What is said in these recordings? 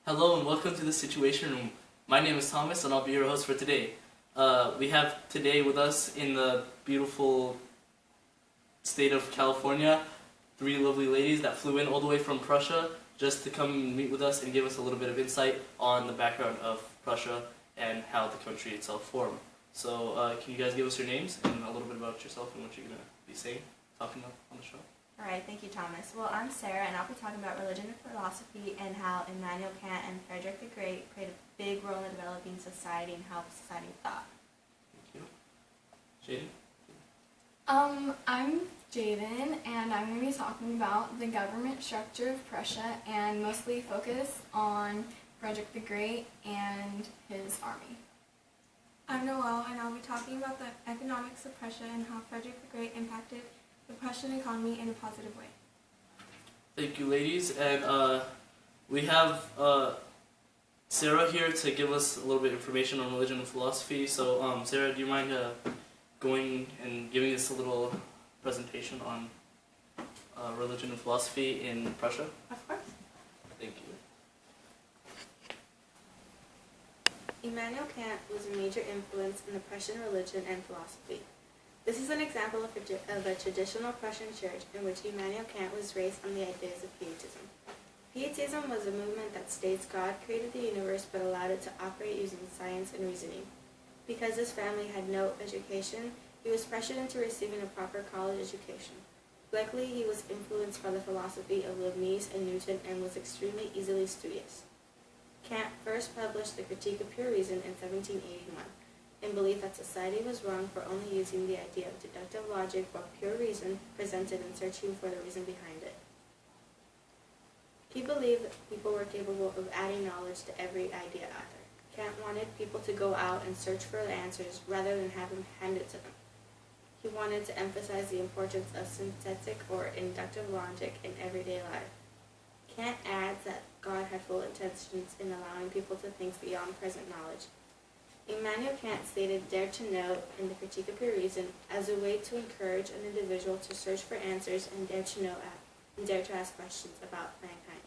Hello and welcome to the Situation Room. My name is Thomas and I'll be your host for today. We have today with us in the beautiful state of California, 3 lovely ladies that flew in all the way from Prussia just to come meet with us and give us a little bit of insight on the background of Prussia and how the country itself formed. So can you guys give us your names and a little bit about yourself and what you're going to be saying, talking about on the show? Alright, thank you, Thomas. Well, I'm Sarah, and I'll be talking about religion and philosophy and how Immanuel Kant and Frederick the Great played a big role in developing society and how society thought. Thank you. Jaden? I'm Jaden, and I'm going to be talking about the government structure of Prussia and mostly focus on Frederick the Great and his army. I'm Noelle, and I'll be talking about the economics of Prussia and how Frederick the Great impacted the Prussian economy in a positive way. Thank you, ladies. And we have Sarah here to give us a little bit of information on religion and philosophy. So, Sarah, do you mind going and giving us a little presentation on religion and philosophy in Prussia? Of course. Thank you. Immanuel Kant was a major influence in the Prussian religion and philosophy. This is an example of a traditional Prussian church in which Immanuel Kant was raised on the ideas of Pietism. Pietism was a movement that states God created the universe but allowed it to operate using science and reasoning. Because his family had no education, he was pressured into receiving a proper college education. Luckily, he was influenced by the philosophy of Leibniz and Newton and was extremely easily studious. Kant first published the Critique of Pure Reason in 1781. In belief that society was wrong for only using the idea of deductive logic while pure reason presented in searching for the reason behind it. He believed that people were capable of adding knowledge to every idea out there. Kant wanted people to go out and search for the answers rather than have them handed to them. He wanted to emphasize the importance of synthetic or inductive logic in everyday life. Kant adds that God had full intentions in allowing people to think beyond present knowledge. Immanuel Kant stated "dare to know" in the Critique of Pure Reason as a way to encourage an individual to search for answers and dare to know and dare to ask questions about mankind.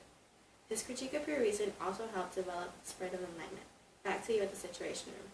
His Critique of Pure Reason also helped develop the spread of enlightenment. Back to you at the Situation Room.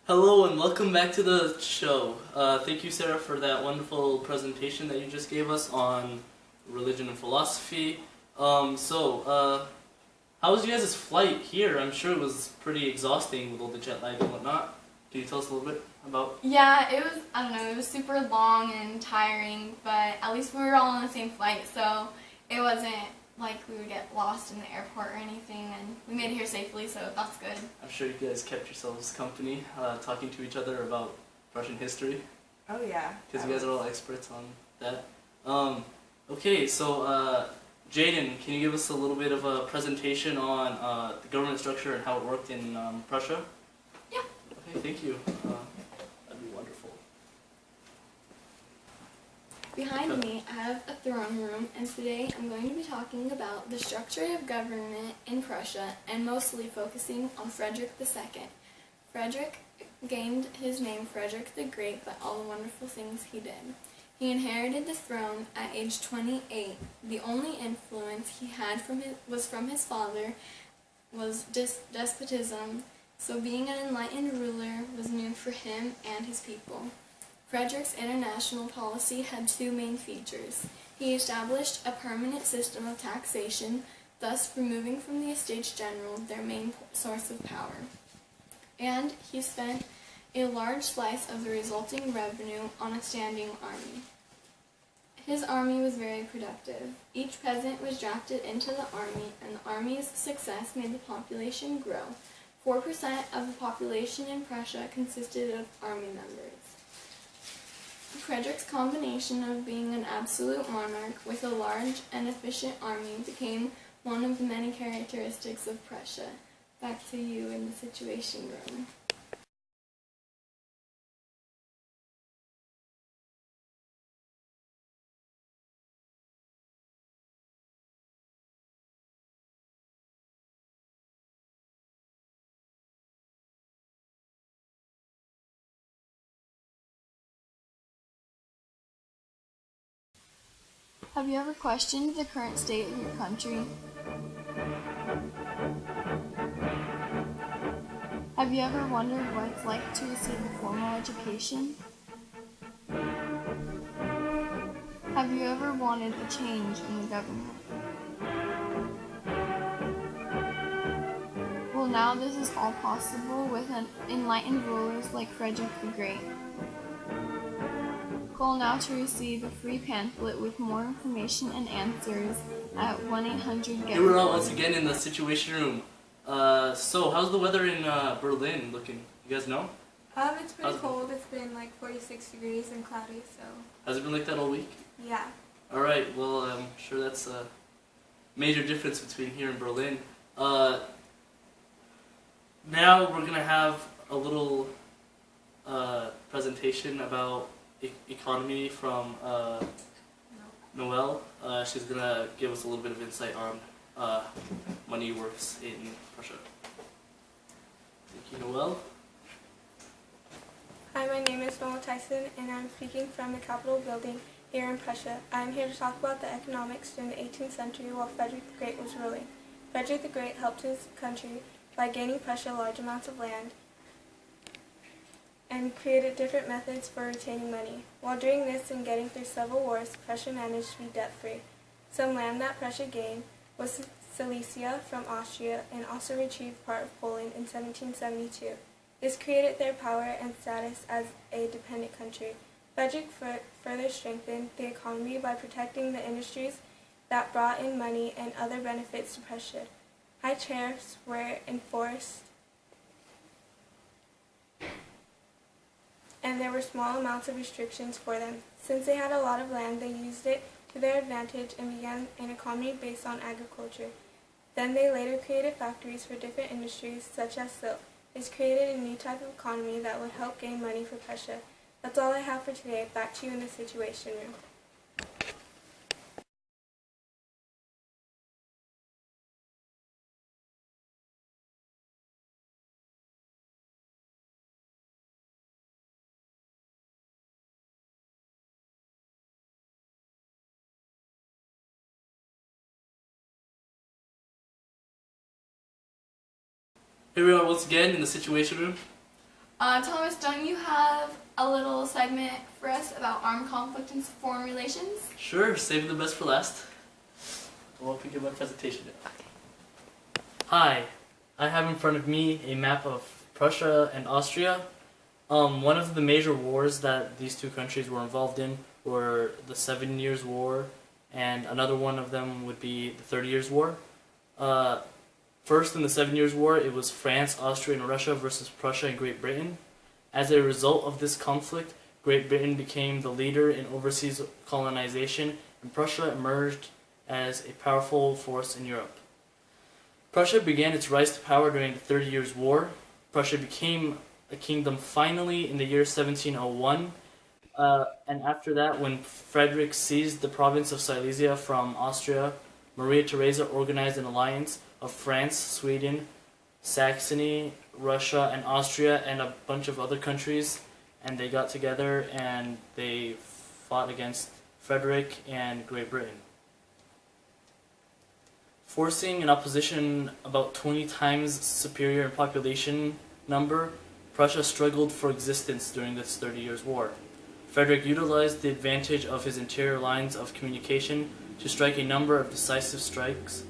Hello and welcome back to the show. Thank you, Sarah, for that wonderful presentation that you just gave us on religion and philosophy. How was you guys' flight here? I'm sure it was pretty exhausting with all the jet lag and whatnot. Can you tell us a little bit about? Yeah, it was super long and tiring, but at least we were all on the same flight, so it wasn't like we would get lost in the airport or anything, and we made it here safely, so that's good. I'm sure you guys kept yourselves company, talking to each other about Russian history. Oh yeah. Because you guys are all experts on that. Okay, so Jaden, can you give us a little bit of a presentation on the government structure and how it worked in Prussia? Yeah. Okay, thank you. That'd be wonderful. Behind me, I have a throne room, and today I'm going to be talking about the structure of government in Prussia, and mostly focusing on Frederick II. Frederick gained his name Frederick the Great by all the wonderful things he did. He inherited the throne at age 28. The only influence he had from his father was despotism, so being an enlightened ruler was new for him and his people. Frederick's international policy had 2 main features. He established a permanent system of taxation, thus removing from the Estates General their main source of power. And he spent a large slice of the resulting revenue on a standing army. His army was very productive. Each peasant was drafted into the army, and the army's success made the population grow. 4% of the population in Prussia consisted of army members. Frederick's combination of being an absolute monarch with a large and efficient army became one of the many characteristics of Prussia. Back to you in the Situation Room. Have you ever questioned the current state of your country? Have you ever wondered what it's like to receive a formal education? Have you ever wanted a change in the government? Well, now this is all possible with enlightened rulers like Frederick the Great. Call now to receive a free pamphlet with more information and answers at 1-800-GET. Here we're all once again in the Situation Room. So how's the weather in Berlin looking? You guys know? It's pretty cold. It's been like 46 degrees and cloudy, so Has it been like that all week? yeah. Alright, well I'm sure that's a major difference between here and Berlin. Now we're gonna have a little presentation about economy from Noelle. She's gonna give us a little bit of insight on money works in Prussia. Thank you, Noelle. Hi, my name is Noel Tyson, and I'm speaking from the Capitol building here in Prussia. I'm here to talk about the economics during the 18th century while Frederick the Great was ruling. Frederick the Great helped his country by gaining Prussia large amounts of land and created different methods for retaining money. While doing this and getting through several wars, Prussia managed to be debt-free. Some land that Prussia gained was Silesia from Austria and also retrieved part of Poland in 1772. This created their power and status as a dependent country. Frederick further strengthened the economy by protecting the industries that brought in money and other benefits to Prussia. High tariffs were enforced, and there were small amounts of restrictions for them. Since they had a lot of land, they used it to their advantage and began an economy based on agriculture. Then they later created factories for different industries, such as silk. This created a new type of economy that would help gain money for Prussia. That's all I have for today. Back to you in the Situation Room. Here we are once again in the Situation Room. Thomas, don't you have a little segment for us about armed conflict and foreign relations? Sure, saving the best for last. I won't begin my presentation yet. Hi, I have in front of me a map of Prussia and Austria. One of the major wars that these two countries were involved in were the 7 Years' War, and another one of them would be the 30 Years' War. First, in the 7 Years' War, it was France, Austria, and Russia versus Prussia and Great Britain. As a result of this conflict, Great Britain became the leader in overseas colonization, and Prussia emerged as a powerful force in Europe. Prussia began its rise to power during the 30 Years' War. Prussia became a kingdom finally in the year 1701, and after that, when Frederick seized the province of Silesia from Austria, Maria Theresa organized an alliance of France, Sweden, Saxony, Russia, and Austria, and a bunch of other countries, and they got together and they fought against Frederick and Great Britain. Forcing an opposition about 20 times superior in population number, Prussia struggled for existence during this 30 Years' War. Frederick utilized the advantage of his interior lines of communication to strike a number of decisive strikes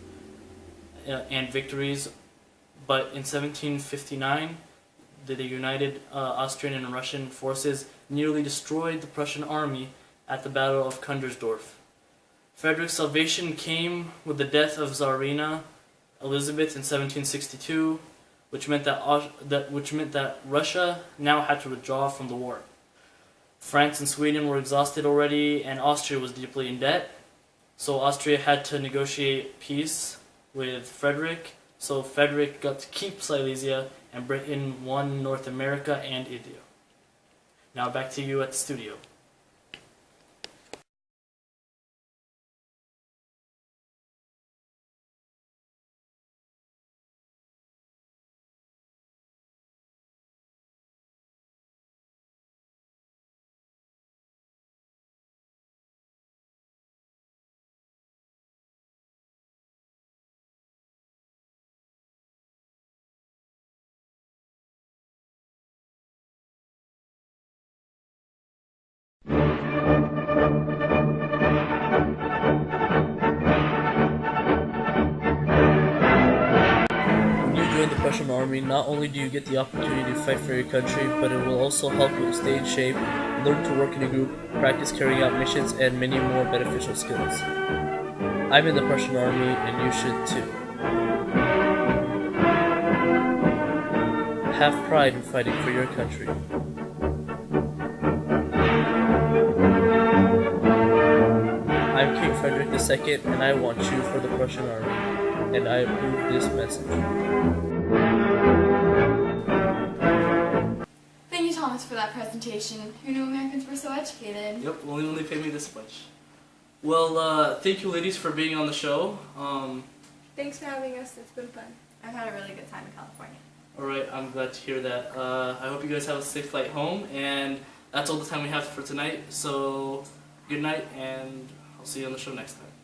and victories, but in 1759, the united Austrian and Russian forces nearly destroyed the Prussian army at the Battle of Kundersdorf. Frederick's salvation came with the death of Tsarina Elizabeth in 1762, which meant that Russia now had to withdraw from the war. France and Sweden were exhausted already, and Austria was deeply in debt. So Austria had to negotiate peace with Frederick. So Frederick got to keep Silesia, and Britain won North America and India. Now back to you at the studio. When you join the Prussian army, not only do you get the opportunity to fight for your country, but it will also help you stay in shape, learn to work in a group, practice carrying out missions, and many more beneficial skills. I'm in the Prussian army, and you should too. Have pride in fighting for your country. I'm King Frederick II, and I want you for the Prussian army, and I approve this message. Thank you, Thomas, for that presentation. Who knew Americans were so educated? Yep, only paid me this much. Well, thank you ladies for being on the show. Thanks for having us. It's been fun. I've had a really good time in California. Alright, I'm glad to hear that. I hope you guys have a safe flight home, and that's all the time we have for tonight. So, good night, and I'll see you on the show next time.